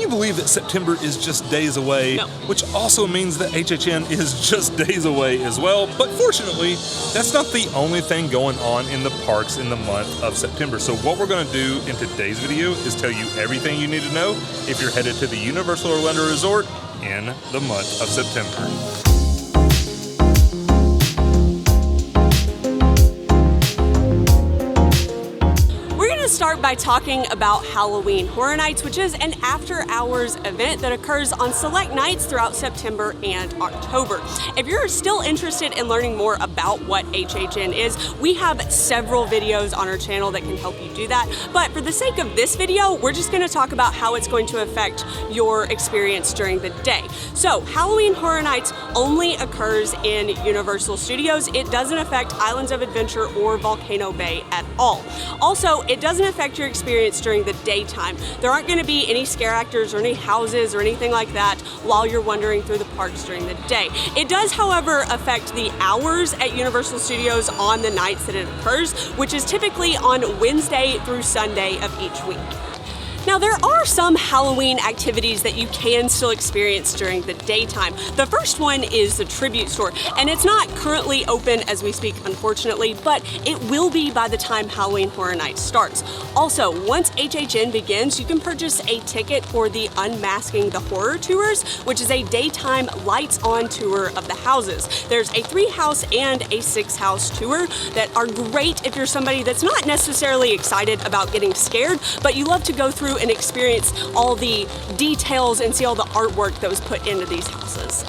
you believe that September is just days away? No. Which also means that HHN is just days away as well. But fortunately, that's not the only thing going on in the parks in the month of September. So what we're going to do in today's video is tell you everything you need to know if you're headed to the Universal Orlando Resort in the month of September. Start by talking about Halloween Horror Nights, which is an after-hours event that occurs on select nights throughout September and October. If you're still interested in learning more about what HHN is, we have several videos on our channel that can help you do that. But for the sake of this video, we're just going to talk about how it's going to affect your experience during the day. So Halloween Horror Nights only occurs in Universal Studios. It doesn't affect Islands of Adventure or Volcano Bay at all. Also, it doesn't affect your experience during the daytime. There aren't going to be any scare actors or any houses or anything like that while you're wandering through the parks during the day. It does, however, affect the hours at Universal Studios on the nights that it occurs, which is typically on Wednesday through Sunday of each week. Now, there are some Halloween activities that you can still experience during the daytime. The first one is the Tribute Store, and it's not currently open as we speak, unfortunately, but it will be by the time Halloween Horror Nights starts. Also, once HHN begins, you can purchase a ticket for the Unmasking the Horror Tours, which is a daytime lights-on tour of the houses. There's a 3-house and a 6-house tour that are great if you're somebody that's not necessarily excited about getting scared, but you love to go through and experience all the details and see all the artwork that was put into these houses.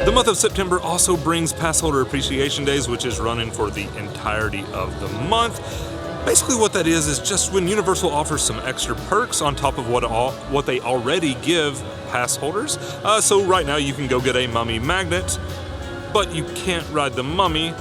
The month of September also brings Passholder Appreciation Days, which is running for the entirety of the month. Basically what that is just when Universal offers some extra perks on top of what they already give pass holders. So right now you can go get a mummy magnet, but you can't ride the mummy.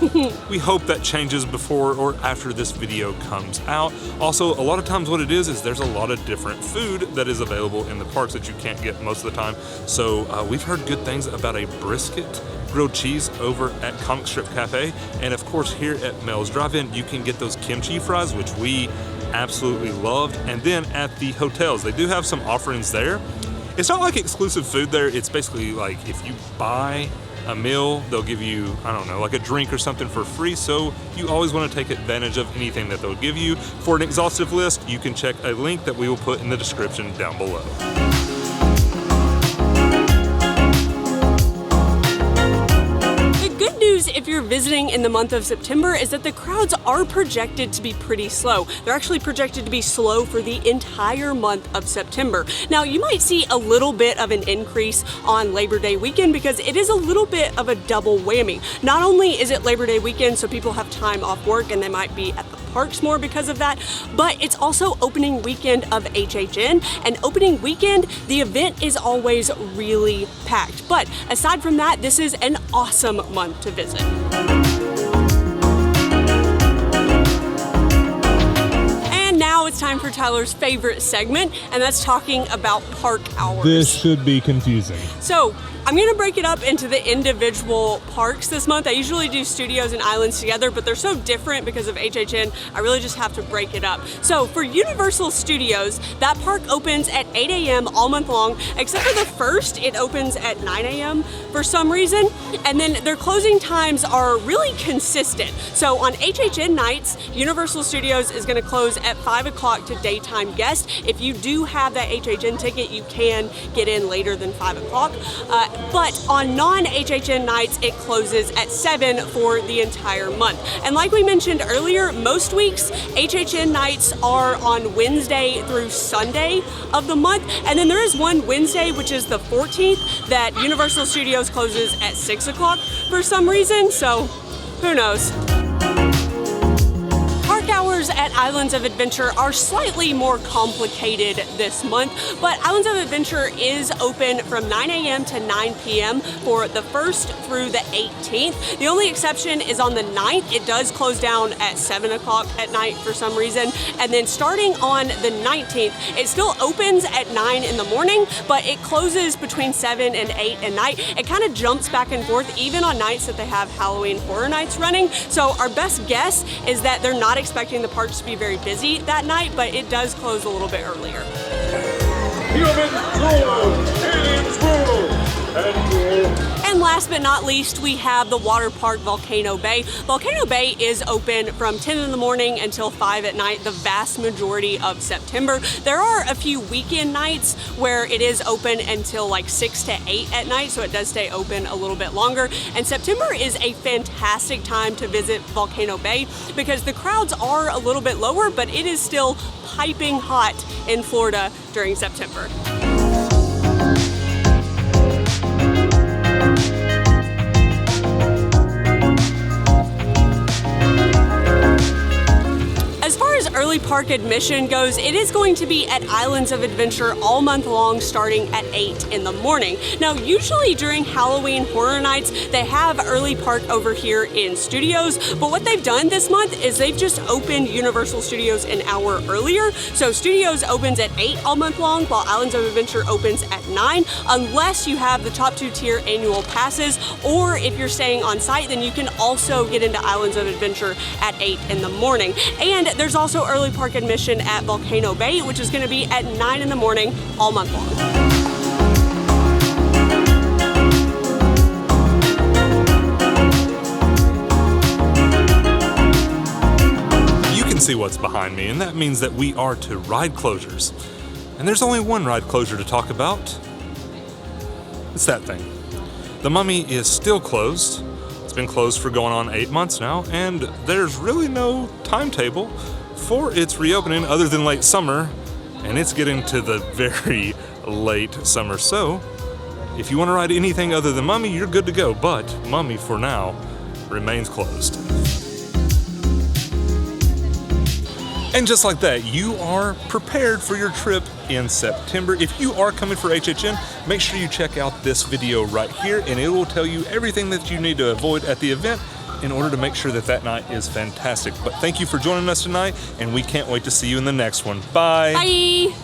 We hope that changes before or after this video comes out. Also, a lot of times what it is there's a lot of different food that is available in the parks that you can't get most of the time. So we've heard good things about a brisket grilled cheese over at Comic Strip Cafe. And of course, here at Mel's Drive-In, you can get those kimchi fries, which we absolutely loved. And then at the hotels, they do have some offerings there. It's not like exclusive food there. It's basically like if you buy a meal, they'll give you, I don't know, like a drink or something for free, so you always want to take advantage of anything that they'll give you. For an exhaustive list, you can check a link that we will put in the description down below. If you're visiting in the month of September is that the crowds are projected to be pretty slow. They're actually projected to be slow for the entire month of September. Now, you might see a little bit of an increase on Labor Day weekend because it is a little bit of a double whammy. Not only is it Labor Day weekend, so people have time off work and they might be at the parks more because of that, but it's also opening weekend of HHN, and opening weekend, the event is always really packed. But aside from that, this is an awesome month to visit. And now it's time for Tyler's favorite segment, and that's talking about park hours. This should be confusing. So, I'm going to break it up into the individual parks this month. I usually do studios and islands together, but they're so different because of HHN, I really just have to break it up. So for Universal Studios, that park opens at 8 a.m. all month long, except for the first, it opens at 9 a.m. for some reason. And then their closing times are really consistent. So on HHN nights, Universal Studios is going to close at 5 o'clock to daytime guests. If you do have that HHN ticket, you can get in later than 5 o'clock. But on non-HHN nights, it closes at 7 for the entire month. And like we mentioned earlier, most weeks, HHN nights are on Wednesday through Sunday of the month. And then there is one Wednesday, which is the 14th, that Universal Studios closes at 6 o'clock for some reason. So who knows? Park hours at Islands of Adventure are slightly more complicated this month, but Islands of Adventure is open from 9 a.m. to 9 p.m. for the 1st through the 18th. The only exception is on the 9th. It does close down at 7 o'clock at night for some reason, and then starting on the 19th, it still opens at 9 in the morning, but it closes between 7 and 8 at night. It kind of jumps back and forth even on nights that they have Halloween Horror Nights running, so our best guess is that they're not expecting the parks just be very busy that night, but it does close a little bit earlier. And last but not least, we have the water park Volcano Bay. Volcano Bay is open from 10 in the morning until 5 at night, the vast majority of September. There are a few weekend nights where it is open until like 6 to 8 at night, so it does stay open a little bit longer. And September is a fantastic time to visit Volcano Bay because the crowds are a little bit lower, but it is still piping hot in Florida during September. As far as early park admission goes, it is going to be at Islands of Adventure all month long, starting at 8 in the morning. Now, usually during Halloween Horror Nights, they have early park over here in Studios, but what they've done this month is they've just opened Universal Studios an hour earlier. So Studios opens at 8 all month long, while Islands of Adventure opens at 9, unless you have the top 2-tier annual passes, or if you're staying on site, then you can also get into Islands of Adventure at 8 in the morning. And there's also early park admission at Volcano Bay, which is going to be at 9 in the morning all month long. You can see what's behind me, and that means that we are to ride closures. And there's only one ride closure to talk about. It's that thing. The Mummy is still closed. It's been closed for going on 8 months now, and there's really no timetable for its reopening other than late summer, and it's getting to the very late summer. So if you want to ride anything other than Mummy, you're good to go, but Mummy for now remains closed. And just like that, you are prepared for your trip in September. If you are coming for HHN, make sure you check out this video right here, and it will tell you everything that you need to avoid at the event in order to make sure that that night is fantastic. But thank you for joining us tonight, and we can't wait to see you in the next one. Bye. Bye.